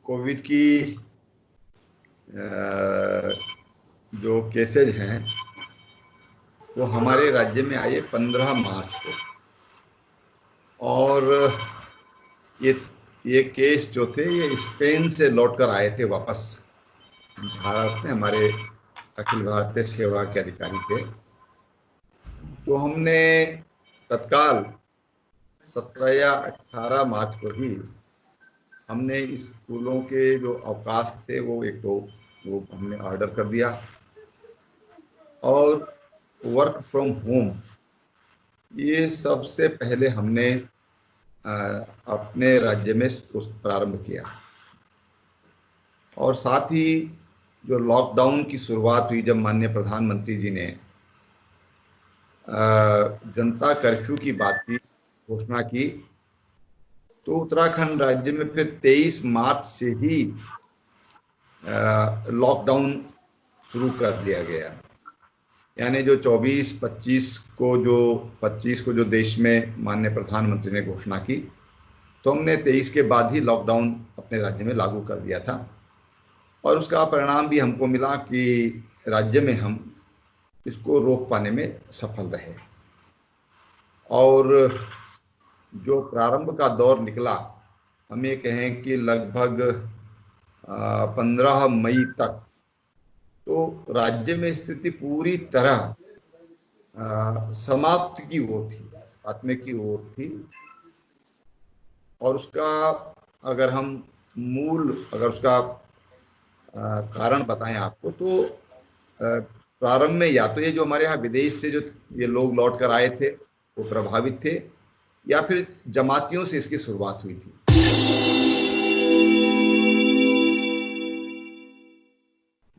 Covid की जो cases हैं वो हमारे राज्य में आए 15 मार्च को। और ये ये केस जो थे ये स्पेन से लौटकर आए थे वापस भारत में। हमारे अखिल भारतीय सेवा के अधिकारी थे। तो हमने तत्काल 17 या 18 मार्च को ही हमने स्कूलों के जो अवकाश थे वो हमने ऑर्डर कर दिया और वर्क फ्रॉम होम ये सबसे पहले हमने अपने राज्य में प्रारंभ किया। और साथ ही जो लॉकडाउन की शुरुआत हुई, जब माननीय प्रधानमंत्री जी ने जनता कर्फ्यू की बात की, घोषणा की, तो उत्तराखंड राज्य में फिर 23 मार्च से ही लॉकडाउन शुरू कर दिया गया। यानी जो 25 को जो देश में माननीय प्रधानमंत्री ने घोषणा की, तो हमने 23 के बाद ही लॉकडाउन अपने राज्य में लागू कर दिया था। और उसका परिणाम भी हमको मिला कि राज्य में हम इसको रोक पाने में सफल रहे। और जो प्रारंभ का दौर निकला, हम ये कहें कि लगभग 15 मई तक तो राज्य में स्थिति पूरी तरह समाप्त की ओर थी, खात्मे की ओर थी। और उसका अगर उसका कारण बताएं आपको, तो प्रारंभ में या तो ये जो हमारे यहाँ विदेश से जो ये लोग लौट कर आए थे वो प्रभावित थे, या फिर जमातियों से इसकी शुरुआत हुई थी।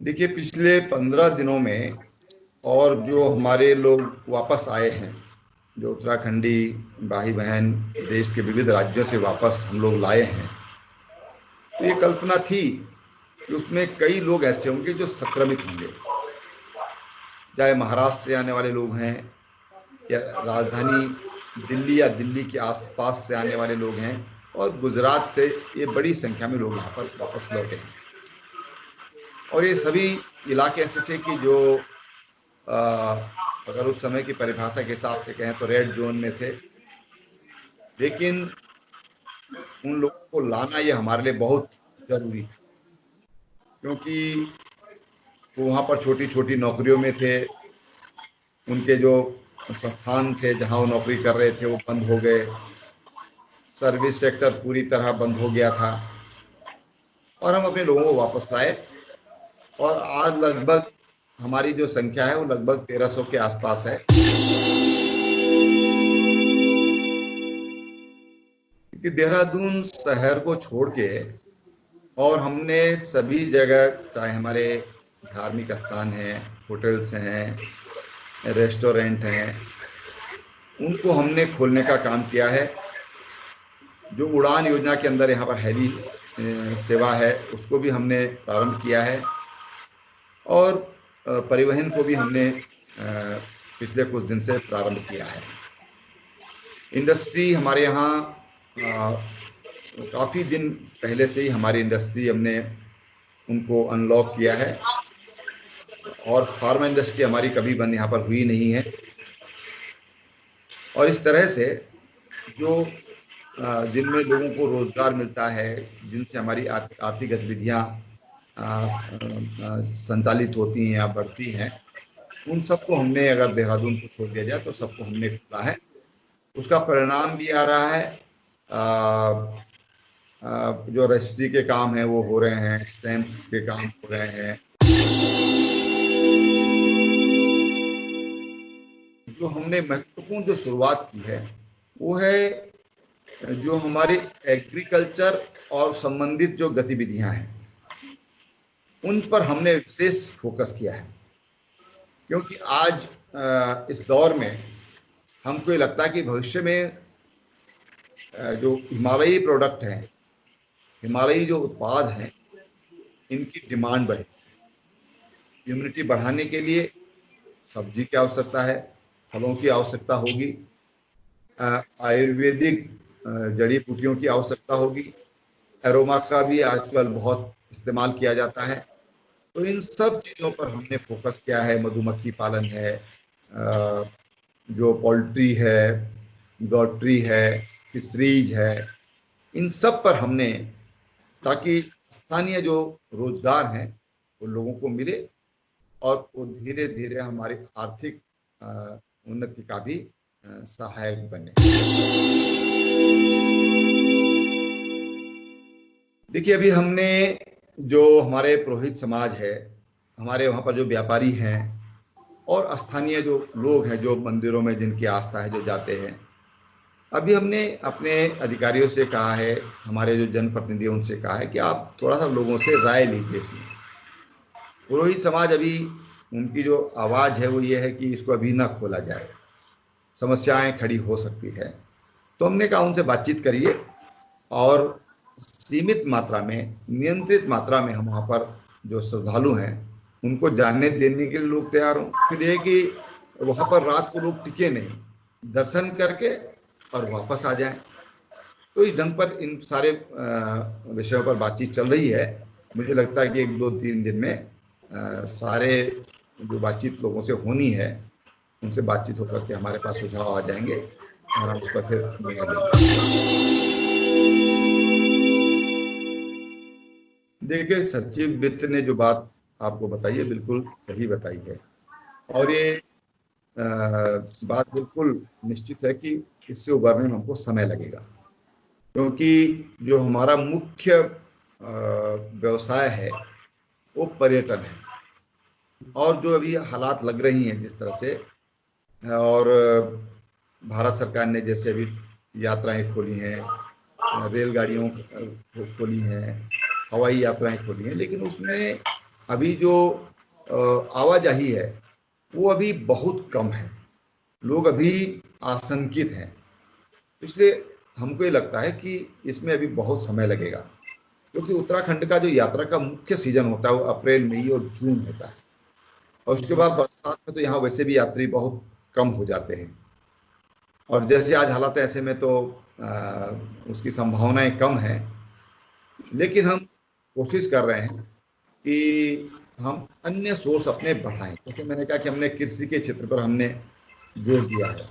देखिए, पिछले 15 दिनों में और जो हमारे लोग वापस आए हैं, जो उत्तराखंडी भाई बहन देश के विविध राज्यों से वापस हम लोग लाए हैं, तो ये कल्पना थी कि उसमें कई लोग ऐसे होंगे जो संक्रमित होंगे, चाहे महाराष्ट्र से आने वाले लोग हैं या राजधानी दिल्ली या दिल्ली के आसपास से आने वाले लोग हैं, और गुजरात से ये बड़ी संख्या में लोग यहाँ पर वापस लौटे हैं। और ये सभी इलाके ऐसे थे कि जो अगर उस समय की परिभाषा के हिसाब से कहें तो रेड जोन में थे। लेकिन उन लोगों को लाना ये हमारे लिए बहुत जरूरी था, क्योंकि वो वहाँ पर छोटी छोटी नौकरियों में थे, उनके जो संस्थान थे जहाँ वो नौकरी कर रहे थे वो बंद हो गए, सर्विस सेक्टर पूरी तरह बंद हो गया था। और हम अपने लोगों को वापस लाए, और आज लगभग हमारी जो संख्या है वो लगभग 1300 के आसपास है। क्योंकि देहरादून शहर को छोड़ के और हमने सभी जगह, चाहे हमारे धार्मिक स्थान हैं, होटल्स हैं, रेस्टोरेंट हैं, उनको हमने खोलने का काम किया है। जो उड़ान योजना के अंदर यहाँ पर हेली सेवा है उसको भी हमने प्रारंभ किया है, और परिवहन को भी हमने पिछले कुछ दिन से प्रारंभ किया है। इंडस्ट्री हमारे यहाँ काफ़ी दिन पहले से ही हमारी इंडस्ट्री हमने उनको अनलॉक किया है, और फार्मा इंडस्ट्री हमारी कभी बंद यहाँ पर हुई नहीं है। और इस तरह से जो जिनमें लोगों को रोजगार मिलता है, जिनसे हमारी आर्थिक गतिविधियाँ संचालित होती हैं या बढ़ती हैं, उन सबको हमने, अगर देहरादून को छोड़ दिया जाए तो सबको हमने खोला है। उसका परिणाम भी आ रहा है। जो रजिस्ट्री के काम है वो हो रहे हैं, स्टैंप्स के काम हो रहे हैं। जो हमने महत्वपूर्ण जो शुरुआत की है वो है जो हमारे एग्रीकल्चर और संबंधित जो गतिविधियां हैं उन पर हमने विशेष फोकस किया है। क्योंकि आज इस दौर में हमको ये लगता है कि भविष्य में जो हिमालयी प्रोडक्ट हैं, हिमालयी जो उत्पाद हैं, इनकी डिमांड बढ़े। इम्यूनिटी बढ़ाने के लिए सब्जी की आवश्यकता है, फलों की आवश्यकता होगी, आयुर्वेदिक जड़ी बूटियों की आवश्यकता होगी, एरोमा का भी आजकल बहुत इस्तेमाल किया जाता है। तो इन सब चीज़ों पर हमने फोकस किया है। मधुमक्खी पालन है, जो पोल्ट्री है, गौट्री है, फिशरीज है, इन सब पर हमने, ताकि स्थानीय जो रोजगार हैं वो लोगों को मिले और वो धीरे धीरे हमारी आर्थिक उन्नति का भी सहायक बने। देखिए, अभी हमने जो हमारे पुरोहित समाज है, हमारे वहाँ पर जो व्यापारी हैं और स्थानीय जो लोग हैं, जो मंदिरों में जिनकी आस्था है, जो जाते हैं, अभी हमने अपने अधिकारियों से कहा है, हमारे जो जनप्रतिनिधि हैं उनसे कहा है कि आप थोड़ा सा लोगों से राय लीजिए इसमें। पुरोहित समाज अभी, उनकी जो आवाज़ है वो ये है कि इसको अभी ना खोला जाए, समस्याएं खड़ी हो सकती है। तो हमने कहा उनसे बातचीत करिए और सीमित मात्रा में, नियंत्रित मात्रा में हम वहाँ पर जो श्रद्धालु हैं उनको जानने देने के लिए लोग तैयार हों। फिर ये कि वहाँ पर रात को लोग टिके नहीं, दर्शन करके और वापस आ जाएं। तो इस ढंग पर इन सारे विषयों पर बातचीत चल रही है। मुझे लगता है कि 1-2-3 दिन में सारे जो बातचीत लोगों से होनी है उनसे बातचीत होकर के हमारे पास सुझाव आ जाएंगे और हम उस पर फिर निर्णय लेंगे। देखिए, सचिव वित्त ने जो बात आपको बताई है बिल्कुल सही बताई है और ये बात बिल्कुल निश्चित है कि इससे उबरने में हमको समय लगेगा, क्योंकि जो हमारा मुख्य व्यवसाय है वो पर्यटन है। और जो अभी हालात लग रही हैं जिस तरह से, और भारत सरकार ने जैसे अभी यात्राएं खोली हैं, रेलगाड़ियों खोली हैं, हवाई यात्राएं खोली हैं, लेकिन उसमें अभी जो आवाजाही है वो अभी बहुत कम है, लोग अभी आशंकित हैं। इसलिए हमको ये लगता है कि इसमें अभी बहुत समय लगेगा, क्योंकि उत्तराखंड का जो यात्रा का मुख्य सीजन होता है वो अप्रैल, मई और जून होता है, और उसके बाद बरसात में तो यहाँ वैसे भी यात्री बहुत कम हो जाते हैं। और जैसे आज हालात है ऐसे में तो उसकी संभावनाएं कम हैं, लेकिन हम कोशिश कर रहे हैं कि हम अन्य सोर्स अपने बढ़ाएं। जैसे मैंने कहा कि हमने कृषि के क्षेत्र पर हमने जोर दिया है,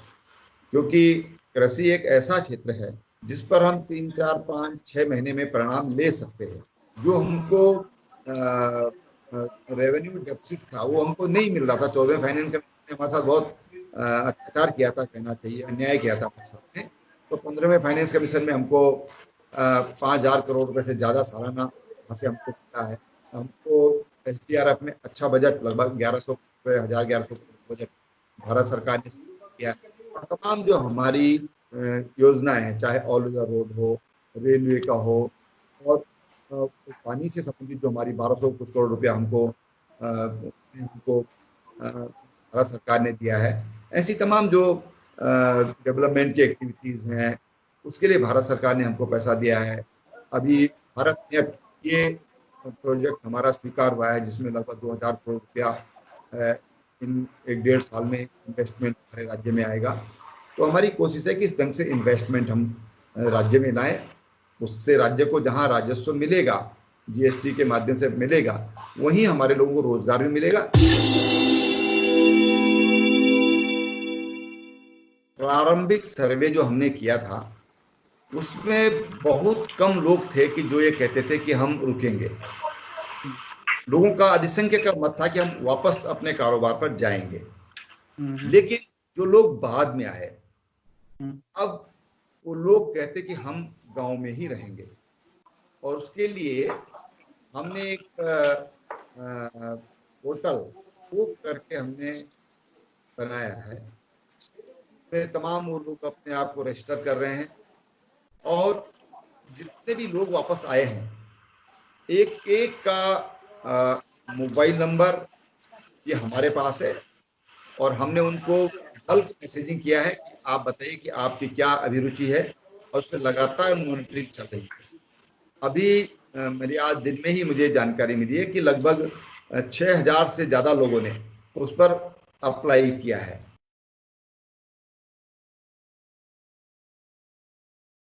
क्योंकि कृषि एक ऐसा क्षेत्र है जिस पर हम 3, 4, 5, 6 महीने में परिणाम ले सकते हैं। जो हमको रेवेन्यू डेफिसिट था वो हमको नहीं मिल रहा था। 14वें फाइनेंस कमीशन ने हमारे साथ बहुत अत्याचार किया था, कहना चाहिए अन्याय किया था हमारे साथ में। तो 15वें फाइनेंस कमीशन में हमको 5,000 करोड़ रुपए से ज़्यादा सालाना वहाँ से हमको मिला है। हमको SDRF में अच्छा बजट, लगभग 1100 रुपये, 1100 करोड़ बजट भारत सरकार ने किया है। और तमाम जो हमारी योजनाएं हैं, चाहे ऑल इंडिया रोड हो, रेलवे का हो, और पानी से संबंधित जो हमारी 1200 कुछ करोड़ रुपया हमको भारत सरकार ने दिया है, ऐसी तमाम जो डेवलपमेंट की एक्टिविटीज़ हैं उसके लिए भारत सरकार ने हमको पैसा दिया है। अभी भारत नेट ये प्रोजेक्ट हमारा स्वीकार हुआ है, जिसमें लगभग 2000 करोड़ रुपया इन 1-1.5 साल में इन्वेस्टमेंट हमारे राज्य में आएगा। तो हमारी कोशिश है कि इस ढंग से इन्वेस्टमेंट हम राज्य में लाएं, उससे राज्य को जहां राजस्व मिलेगा, GST के माध्यम से मिलेगा, वहीं हमारे लोगों को रोजगार भी मिलेगा। प्रारंभिक सर्वे जो हमने किया था उसमें बहुत कम लोग थे कि जो ये कहते थे कि हम रुकेंगे। लोगों का अधिसंख्यक मत था कि हम वापस अपने कारोबार पर जाएंगे। लेकिन जो लोग बाद में आए, अब वो लोग कहते कि हम गांव में ही रहेंगे, और उसके लिए हमने एक पोर्टल बुक करके हमने बनाया है। इसमें तमाम वो लोग अपने आप को रजिस्टर कर रहे हैं, और जितने भी लोग वापस आए हैं, एक एक का मोबाइल नंबर ये हमारे पास है, और हमने उनको बल्क मैसेजिंग किया है कि आप बताइए कि आपकी क्या अभिरुचि है, और उस पर लगातार मॉनिटरिंग चल रही है। अभी मेरी आज दिन में ही मुझे जानकारी मिली है कि लगभग 6000 से ज़्यादा लोगों ने उस पर अप्लाई किया है,